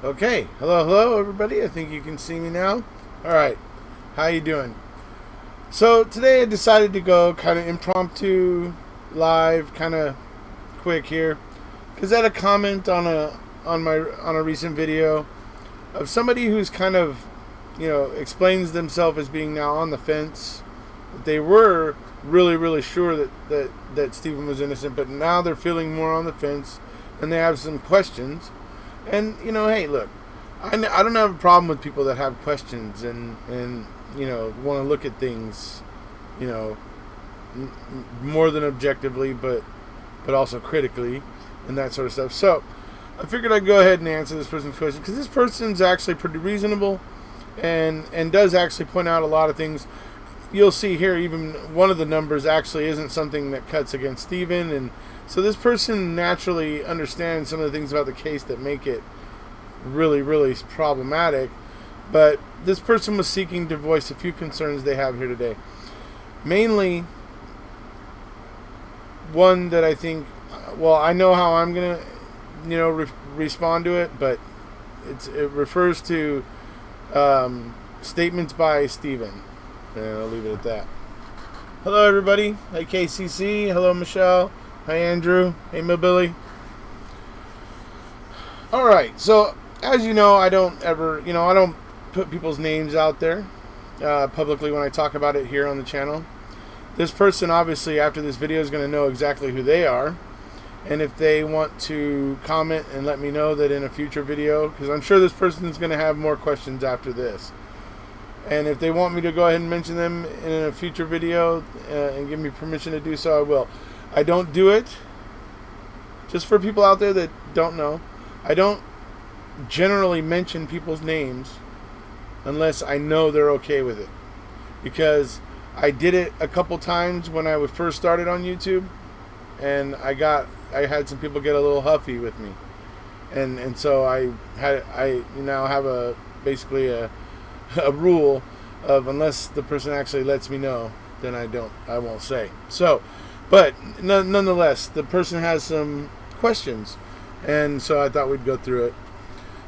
Okay, hello everybody. I think you can see me now. All right, how you doing? So today I decided to go kind of impromptu, live, kind of quick here, because I had a comment on a recent video of somebody who's kind of, explains themselves as being now on the fence. That they were really sure that Stephen was innocent, but now they're feeling more on the fence, and they have some questions. And, hey, look, I don't have a problem with people that have questions and want to look at things, more than objectively, but also critically and that sort of stuff. So I figured I'd go ahead and answer this person's question, because this person's actually pretty reasonable and does actually point out a lot of things. You'll see here, even one of the numbers actually isn't something that cuts against Stephen, and so this person naturally understands some of the things about the case that make it really problematic. But this person was seeking to voice a few concerns they have here today. Mainly, one that I think, well, I know how I'm going to, respond to it, but it refers to statements by Stephen. And I'll leave it at that. Hello, everybody. Hey, KCC. Hello, Michelle. Hi, Andrew. Hey, Mobility. All right. So, as you know, I don't put people's names out there publicly when I talk about it here on the channel. This person, obviously, after this video, is going to know exactly who they are. And if they want to comment and let me know that in a future video, because I'm sure this person is going to have more questions after this. And if they want me to go ahead and mention them in a future video and give me permission to do so, I will. I don't do it, just for people out there that don't know, I don't generally mention people's names unless I know they're okay with it. Because I did it a couple times when I first started on YouTube, and I had some people get a little huffy with me. And so I now have basically a rule of, unless the person actually lets me know, then I won't say. So, but nonetheless, the person has some questions, and so I thought we'd go through it.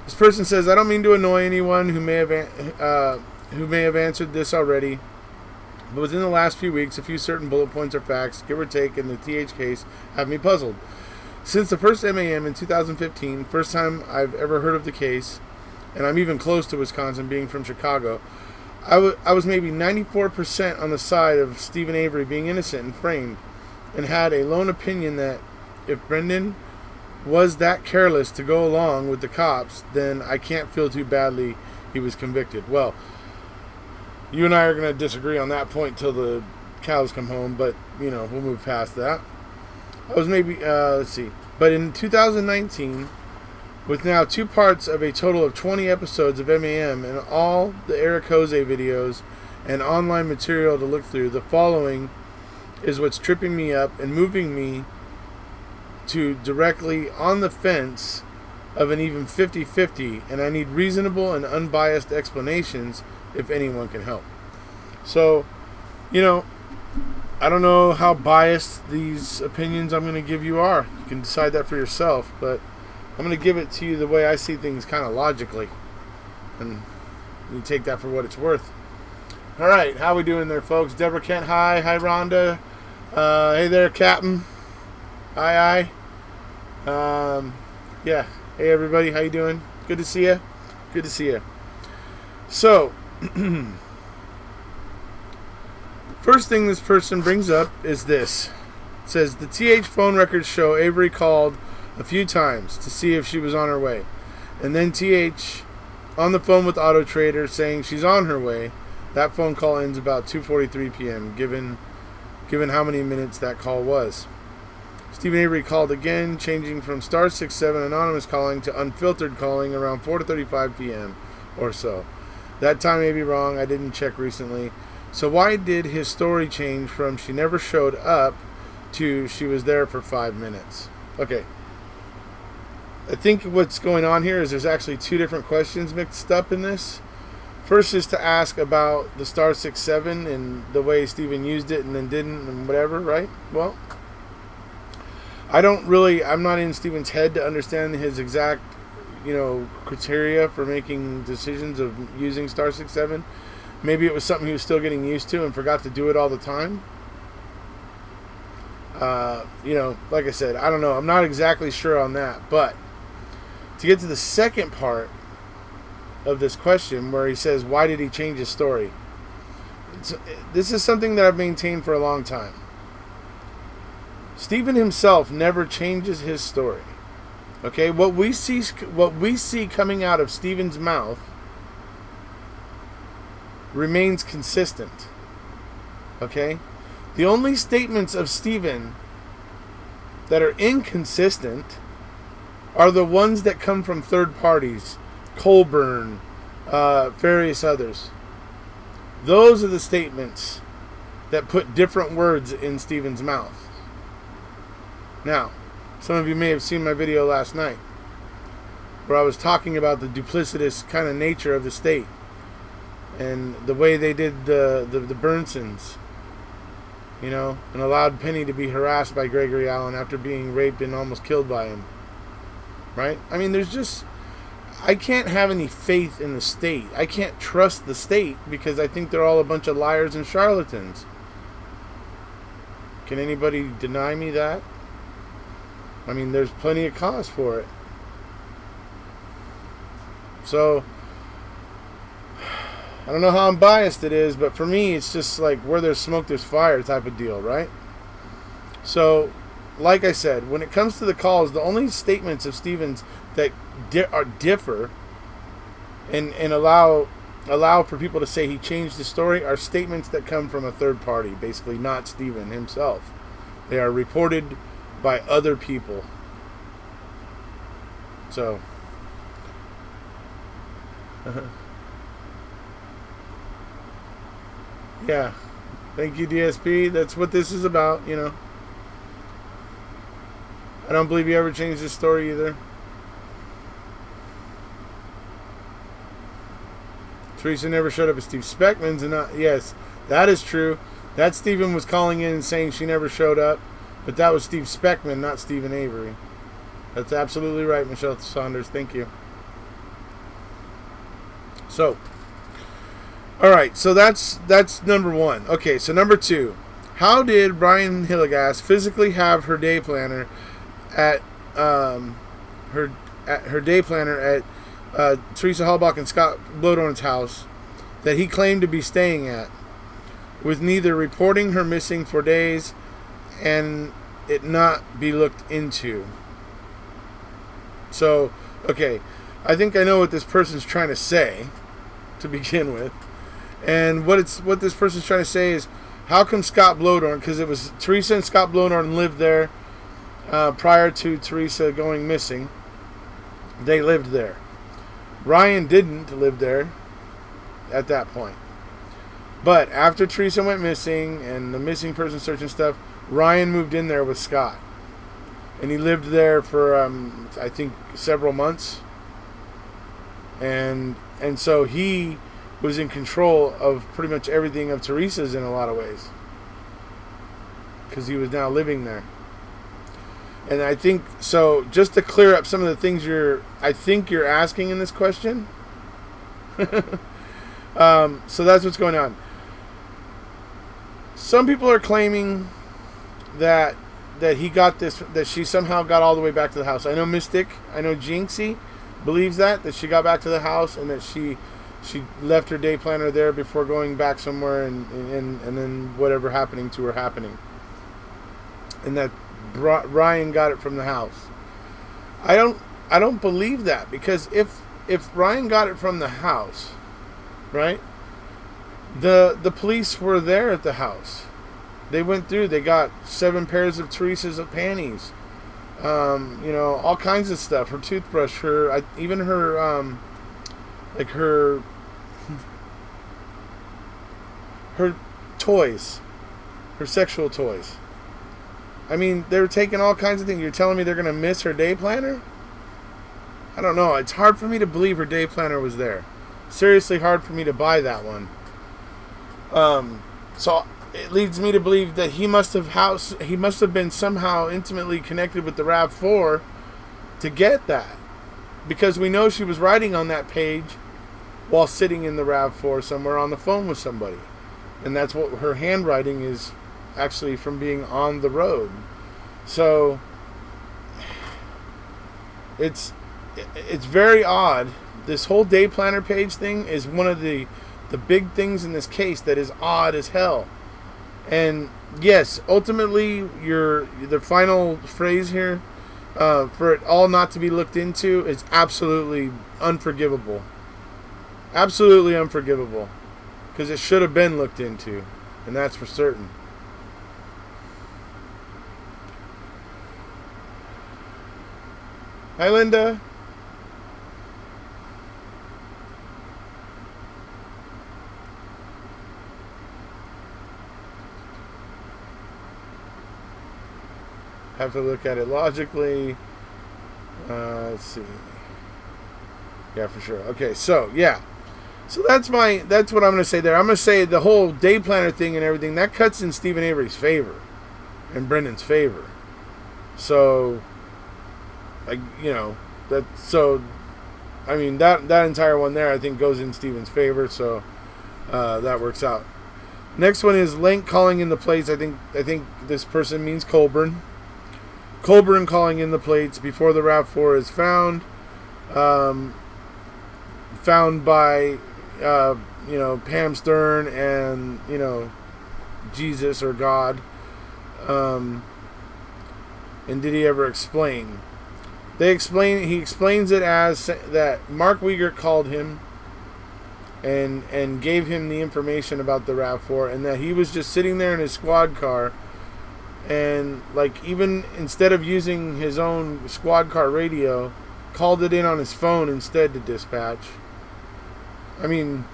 This person says, I don't mean to annoy anyone who may have answered this already, but within the last few weeks, a few certain bullet points or facts, give or take, in the TH case have me puzzled. Since the first MAM in 2015, first time I've ever heard of the case, and I'm even close to Wisconsin, being from Chicago, I was maybe 94% on the side of Stephen Avery being innocent and framed, and had a lone opinion that if Brendan was that careless to go along with the cops, then I can't feel too badly he was convicted. Well, you and I are going to disagree on that point till the cows come home, but, we'll move past that. I was maybe, let's see, but in 2019... with now 2 parts of a total of 20 episodes of MAM and all the Erekose videos and online material to look through, the following is what's tripping me up and moving me to directly on the fence of an even 50-50, and I need reasonable and unbiased explanations if anyone can help. So, I don't know how biased these opinions I'm going to give you are. You can decide that for yourself, but I'm going to give it to you the way I see things, kind of logically. And you take that for what it's worth. All right, how we doing there, folks? Deborah Kent, hi. Hi, Rhonda. Hey there, Captain. Hi. Yeah. Hey, everybody. How you doing? Good to see you. Good to see you. So, first thing this person brings up is this. It says, the TH phone records show Avery called a few times to see if she was on her way, and then TH on the phone with Auto Trader saying she's on her way. That phone call ends about 2:43 p.m. given how many minutes that call was. Stephen Avery called again, changing from *67 anonymous calling to unfiltered calling around 4:35 p.m. or so. That time may be wrong, I didn't check recently. So why did his story change from she never showed up to she was there for 5 minutes? Okay. I think what's going on here is there's actually 2 different questions mixed up in this. First is to ask about the *67 and the way Stephen used it and then didn't and whatever, right? Well, I'm not in Stephen's head to understand his exact criteria for making decisions of using star 67. Maybe it was something he was still getting used to and forgot to do it all the time. Like I said, I don't know. I'm not exactly sure on that. But to get to the second part of this question, where he says, why did he change his story? This is something that I've maintained for a long time. Stephen himself never changes his story. Okay, what we see coming out of Stephen's mouth remains consistent. Okay, the only statements of Stephen that are inconsistent are the ones that come from third parties, Colborn, various others. Those are the statements that put different words in Stephen's mouth. Now, some of you may have seen my video last night where I was talking about the duplicitous kind of nature of the state and the way they did the Bernsons, and allowed Penny to be harassed by Gregory Allen after being raped and almost killed by him. Right? I mean, I can't have any faith in the state. I can't trust the state because I think they're all a bunch of liars and charlatans. Can anybody deny me that? I mean, there's plenty of cause for it. So, I don't know how unbiased it is, but for me, it's just like where there's smoke, there's fire type of deal, right? So, like I said, when it comes to the calls, the only statements of Stephen's that differ and allow for people to say he changed the story are statements that come from a third party, basically not Stephen himself. They are reported by other people. So, yeah, thank you, DSP. That's what this is about, I don't believe you ever changed the story either. Teresa never showed up at Steve Speckman's, and yes, that is true. That Stephen was calling in and saying she never showed up, but that was Steve Speckman, not Stephen Avery. That's absolutely right, Michelle Saunders. Thank you. So, all right. So that's number one. Okay. So number two, how did Brian Hillegas physically have her day planner at her day planner at Teresa Halbach and Scott Blodorn's house that he claimed to be staying at, with neither reporting her missing for days and it not be looked into? So, okay, I think I know what this person's trying to say to begin with. And what this person's trying to say is, how come Scott Blodorn, because it was Teresa and Scott Blodorn lived there prior to Teresa going missing. They lived there. Ryan didn't live there at that point. But after Teresa went missing and the missing person search and stuff, Ryan moved in there with Scott. And he lived there for, I think, several months. And so he was in control of pretty much everything of Teresa's in a lot of ways, because he was now living there. And I think, so just to clear up some of the things I think you're asking in this question. So that's what's going on. Some people are claiming that he got this, that she somehow got all the way back to the house. I know Mystic, I know Jinxie believes that she got back to the house and that she left her day planner there before going back somewhere and then whatever happening to her happening. And that Ryan got it from the house. I don't believe that, because if Ryan got it from the house, right? The police were there at the house. They went through. They got 7 pairs of Teresa's panties. All kinds of stuff. Her toothbrush. Even her her toys. Her sexual toys. I mean, they were taking all kinds of things. You're telling me they're going to miss her day planner? I don't know. It's hard for me to believe her day planner was there. Seriously hard for me to buy that one. So it leads me to believe that he must have been somehow intimately connected with the RAV4 to get that. because we know she was writing on that page while sitting in the RAV4 somewhere on the phone with somebody. And that's what her handwriting is actually from being on the road. So it's very odd. This whole day planner page thing is one of the big things in this case that is odd as hell. And yes, ultimately, the final phrase here, for it all not to be looked into, is absolutely unforgivable. Absolutely unforgivable. Because it should have been looked into. And that's for certain. Hi, Linda. Have to look at it logically. Let's see. Yeah, for sure. Okay, so yeah. So that's what I'm going to say there. I'm going to say the whole day planner thing and everything, that cuts in Stephen Avery's favor and Brendan's favor. So, like, that entire one there, I think, goes in Stephen's favor. So that works out. Next one is Link calling in the plates. I think this person means Colborn. Colborn calling in the plates before the RAV4 is found. Found by Pam Stern and Jesus or God. And did he ever explain? He explains it as that Mark Wiegert called him and gave him the information about the RAV4, and that he was just sitting there in his squad car, and like, even instead of using his own squad car radio, called it in on his phone instead to dispatch. I mean,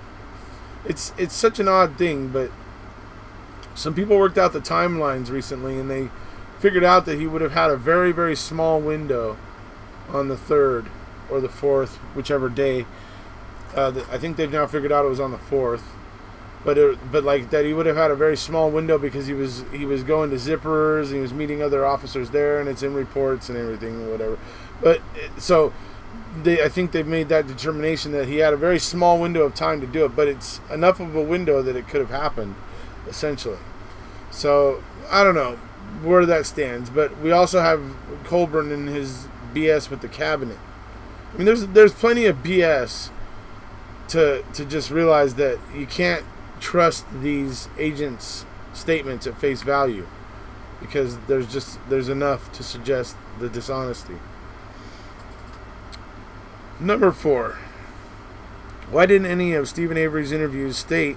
it's such an odd thing, but some people worked out the timelines recently, and they figured out that he would have had a very, very small window on the 3rd or the 4th, whichever day. I think they've now figured out it was on the 4th, but like that he would have had a very small window because he was going to Zippers and he was meeting other officers there, and it's in reports and everything, whatever. But so I think they've made that determination that he had a very small window of time to do it, but it's enough of a window that it could have happened, essentially. So I don't know where that stands, but we also have Colborn in his BS with the cabinet. I mean, there's plenty of BS to just realize that you can't trust these agents' statements at face value, because there's enough to suggest the dishonesty. Number 4. Why didn't any of Stephen Avery's interviews state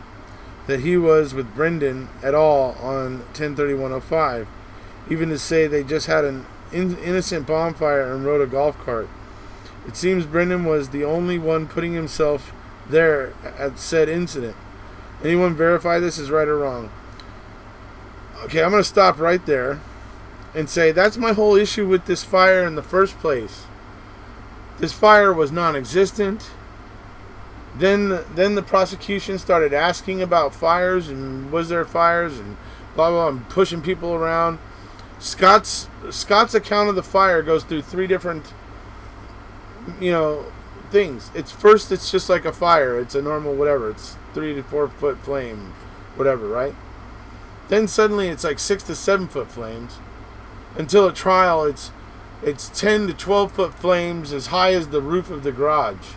that he was with Brendan at all on 10/31/05, even to say they just had an innocent bonfire and rode a golf cart? It seems Brendan was the only one putting himself there at said incident. Anyone verify this is right or wrong? Okay, I'm going to stop right there and say that's my whole issue with this fire in the first place. This fire was non-existent. Then the prosecution started asking about fires and was there fires and blah blah, and pushing people around. Scott's account of the fire goes through 3 different things. It's just like a fire. It's a normal whatever. It's 3 to 4 foot flame, whatever, right? Then suddenly it's like 6 to 7 foot flames. Until at trial it's 10 to 12 foot flames as high as the roof of the garage.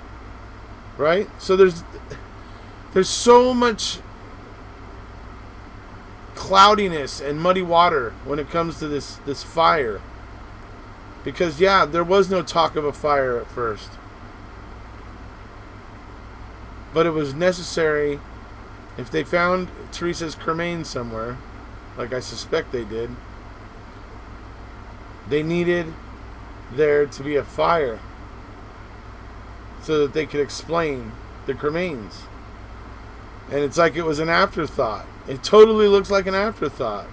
Right? So there's so much cloudiness and muddy water when it comes to this fire. Because there was no talk of a fire at first. But it was necessary. If they found Teresa's cremains somewhere, like I suspect they did, they needed there to be a fire so that they could explain the cremains. And it's like it was an afterthought. It totally looks like an afterthought.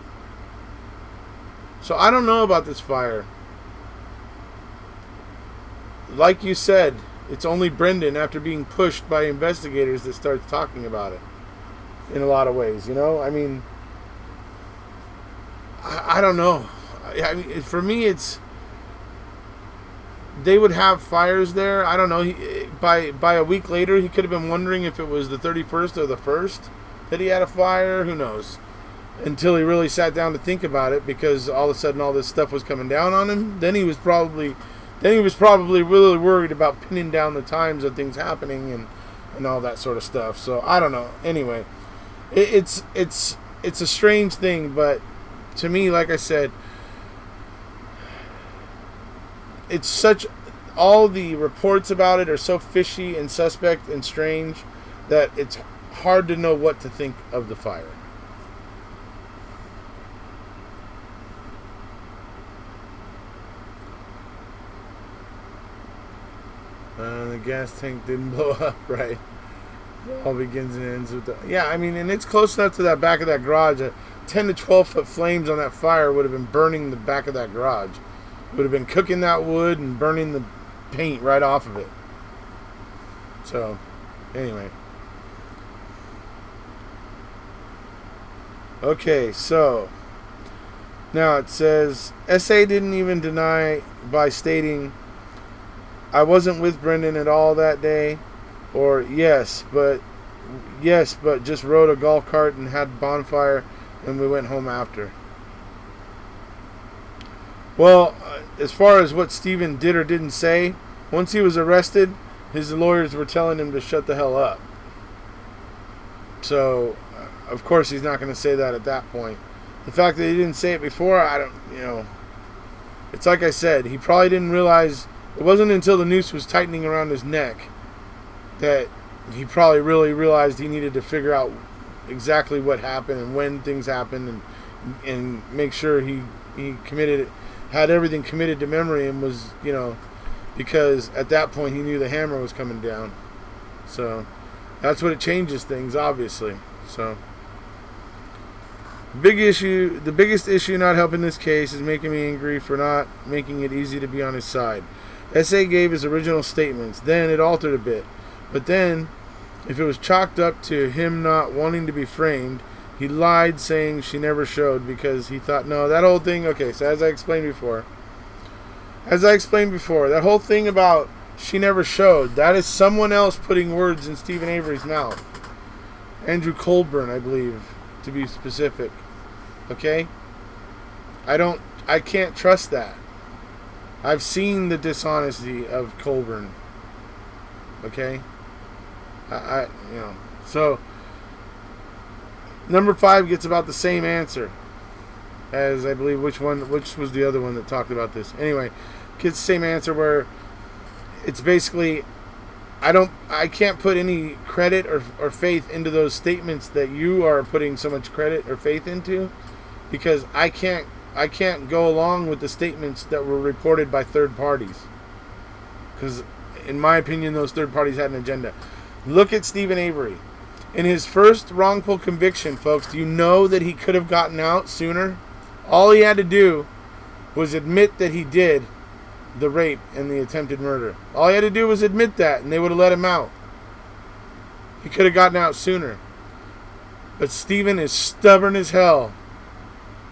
So I don't know about this fire. Like you said, it's only Brendan, after being pushed by investigators, that starts talking about it. In a lot of ways, I mean, I don't know. I mean, for me, it's they would have fires there. I don't know. By a week later, he could have been wondering if it was the 31st or the 1st that he had a fire. Who knows? Until he really sat down to think about it, because all of a sudden all this stuff was coming down on him. Then he was probably really worried about pinning down the times of things happening and all that sort of stuff. So I don't know. Anyway, it's a strange thing, but to me, like I said, it's such, all the reports about it are so fishy and suspect and strange that it's hard to know what to think of the fire. The gas tank didn't blow up, right? It all begins and ends with the... Yeah, I mean, and it's close enough to that back of that garage. 10 to 12 foot flames on that fire would have been burning the back of that garage. It would have been cooking that wood and burning the paint right off of it. So, anyway. Okay, so now it says, SA didn't even deny by stating, I wasn't with Brendan at all that day, or yes, but just rode a golf cart and had bonfire and we went home after. Well, as far as what Stephen did or didn't say, once he was arrested, his lawyers were telling him to shut the hell up. So, of course, he's not going to say that at that point. The fact that he didn't say it before, I don't, it's like I said, he probably didn't realize, it wasn't until the noose was tightening around his neck that he probably really realized he needed to figure out exactly what happened and when things happened and make sure he had everything committed to memory and was, because at that point he knew the hammer was coming down. So that's what it changes things, obviously. So the biggest issue not helping this case is making me angry for not making it easy to be on his side. SA gave his original statements, then it altered a bit. But then, if it was chalked up to him not wanting to be framed, he lied saying she never showed because he thought, no, that whole thing, okay, so as I explained before, that whole thing about she never showed, that is someone else putting words in Stephen Avery's mouth. Andrew Colborn, I believe, to be specific. Okay? I can't trust that. I've seen the dishonesty of Colborn. Okay? So number 5 gets about the same answer as, I believe, which was the other one that talked about this. Anyway, gets the same answer where it's basically, I can't put any credit or faith into those statements that you are putting so much credit or faith into, because I can't go along with the statements that were reported by third parties, because in my opinion those third parties had an agenda. Look at Stephen Avery. In his first wrongful conviction, folks, do you know that he could have gotten out sooner? All he had to do was admit that he did the rape and the attempted murder. All he had to do was admit that, and they would have let him out. He could have gotten out sooner. But Stephen is stubborn as hell,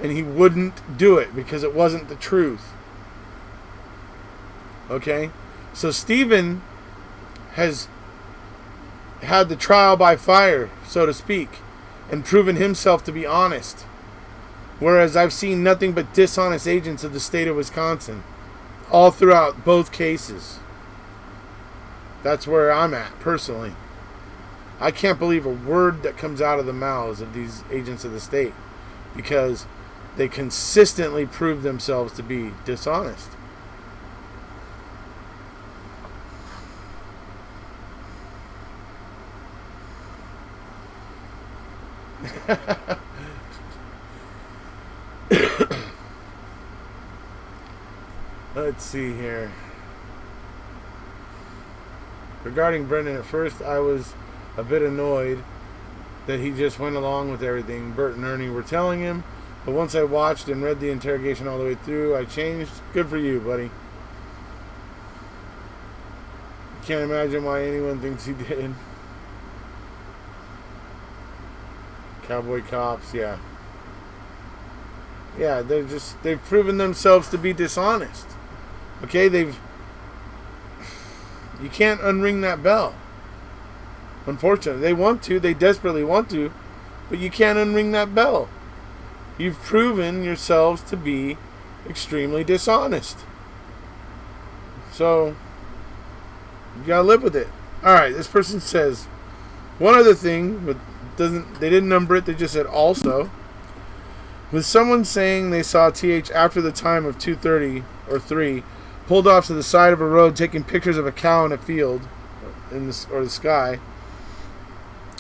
and he wouldn't do it because it wasn't the truth. Okay? So Stephen has had the trial by fire, so to speak, and proven himself to be honest. Whereas I've seen nothing but dishonest agents of the state of Wisconsin all throughout both cases. That's where I'm at, personally. I can't believe a word that comes out of the mouths of these agents of the state, because they consistently prove themselves to be dishonest. Let's see here. Regarding Brendan, at first I was a bit annoyed that he just went along with everything Bert and Ernie were telling him, but once I watched and read the interrogation all the way through, I changed. Good for you, buddy. Can't imagine why anyone thinks he did. Cowboy cops, yeah. Yeah, they've proven themselves to be dishonest. Okay, You can't unring that bell. Unfortunately, they want to. They desperately want to. But you can't unring that bell. You've proven yourselves to be extremely dishonest. So, you gotta live with it. Alright, this person says, one other thing, but they didn't number it, they just said also. With someone saying they saw TH after the time of 2:30 or 3, pulled off to the side of a road taking pictures of a cow in a field or the sky,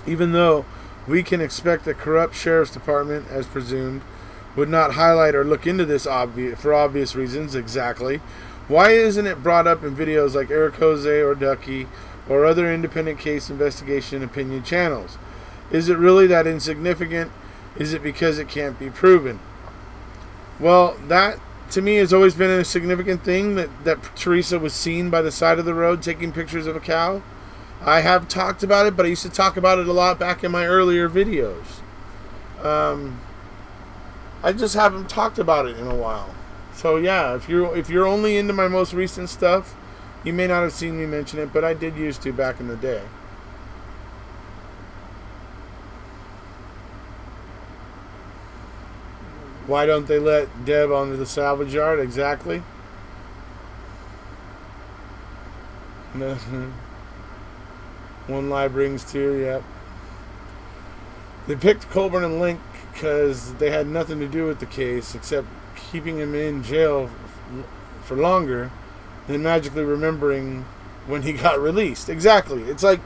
even though we can expect the corrupt sheriff's department, as presumed, would not highlight or look into this for obvious reasons. Exactly. Why isn't it brought up in videos like Erekose or Ducky or other independent case investigation opinion channels? Is it really that insignificant? Is it because it can't be proven? Well, that to me has always been a significant thing, that Teresa was seen by the side of the road taking pictures of a cow. I have talked about it, but I used to talk about it a lot back in my earlier videos. I just haven't talked about it in a while. So yeah, if you're only into my most recent stuff, you may not have seen me mention it, but I did used to back in the day. Why don't they let Deb onto the salvage yard? Exactly. One lie brings two, yep. They picked Colborn and Link because they had nothing to do with the case except keeping him in jail for longer than magically remembering when he got released. Exactly. It's like,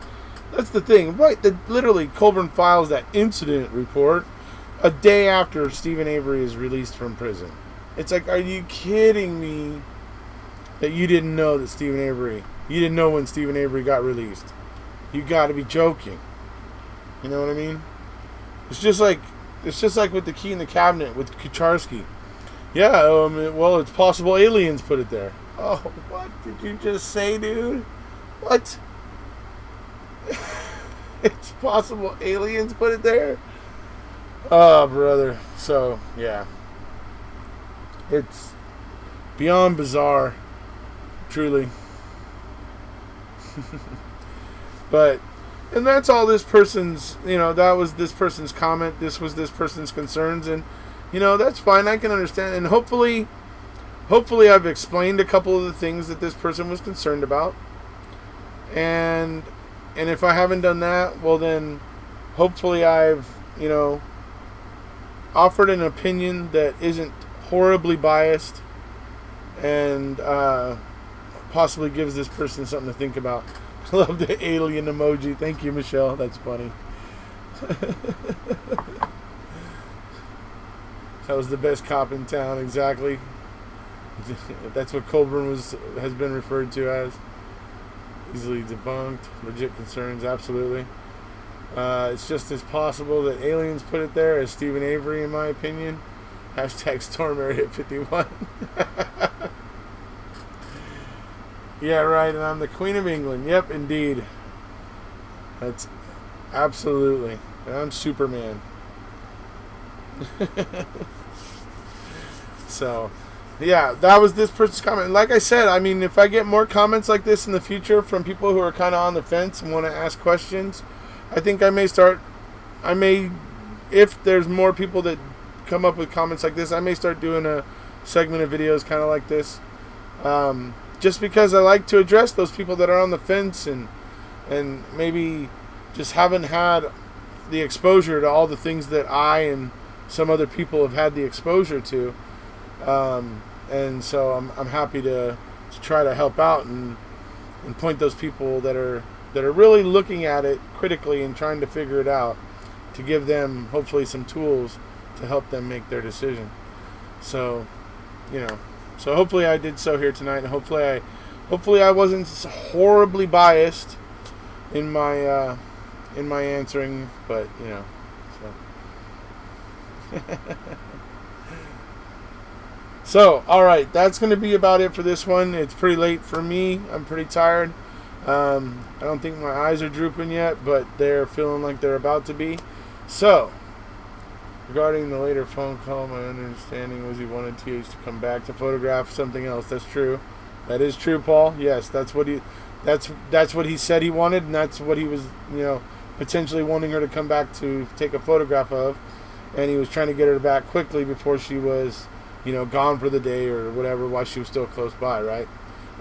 that's the thing, right? Literally, Colborn files that incident report a day after Stephen Avery is released from prison. It's like, are you kidding me that you didn't know that you didn't know when Stephen Avery got released? You got to be joking. You know what I mean? It's just like with the key in the cabinet with Kucharski. Yeah, well, it's possible aliens put it there. Oh, what did you just say, dude? What? It's possible aliens put it there? Oh, brother. So, yeah. It's beyond bizarre. Truly. But, and that's all this person's, that was this person's comment. This was this person's concerns. And, that's fine. I can understand. And hopefully I've explained a couple of the things that this person was concerned about. And if I haven't done that, well then, hopefully I've, offered an opinion that isn't horribly biased and possibly gives this person something to think about. I love the alien emoji. Thank you, Michelle. That's funny. That was the best cop in town. Exactly. That's what Colborn has been referred to as. Easily debunked. Legit concerns. Absolutely. It's just as possible that aliens put it there as Stephen Avery, in my opinion. Hashtag Storm Area 51. Yeah, right. And I'm the Queen of England. Yep, indeed. That's absolutely. And I'm Superman. So, yeah, that was this person's comment. Like I said, I mean, if I get more comments like this in the future from people who are kind of on the fence and want to ask questions, I think if there's more people that come up with comments like this, I may start doing a segment of videos kind of like this. Just because I like to address those people that are on the fence and maybe just haven't had the exposure to all the things that I and some other people have had the exposure to. And so I'm happy to try to help out and point those people that are really looking at it critically and trying to figure it out, to give them hopefully some tools to help them make their decision. So, so hopefully I did so here tonight, and hopefully I wasn't horribly biased in my answering, but so. So, all right, that's going to be about it for this one. It's pretty late for me. I'm pretty tired. I don't think my eyes are drooping yet, but they're feeling like they're about to be. So, regarding the later phone call, my understanding was he wanted TH to come back to photograph something else. That's true. That is true, Paul. Yes, that's what that's what he said he wanted, and that's what he was, potentially wanting her to come back to take a photograph of, and he was trying to get her back quickly before she was, gone for the day or whatever, while she was still close by, right?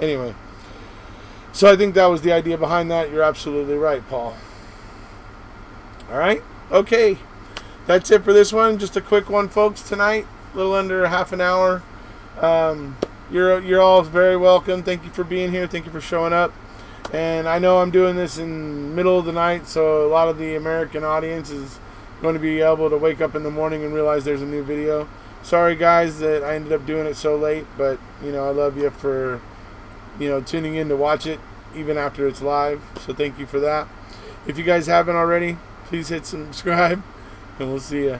Anyway, so I think that was the idea behind that. You're absolutely right, Paul. All right, okay, that's it for this one. Just a quick one, folks, tonight, a little under half an hour. You're all very welcome. Thank you for being here. Thank you for showing up. And I know I'm doing this in the middle of the night, so a lot of the American audience is going to be able to wake up in the morning and realize there's a new video. Sorry, guys, that I ended up doing it so late, but, I love you for, tuning in to watch it even after it's live. So thank you for that. If you guys haven't already, please hit subscribe, and we'll see ya.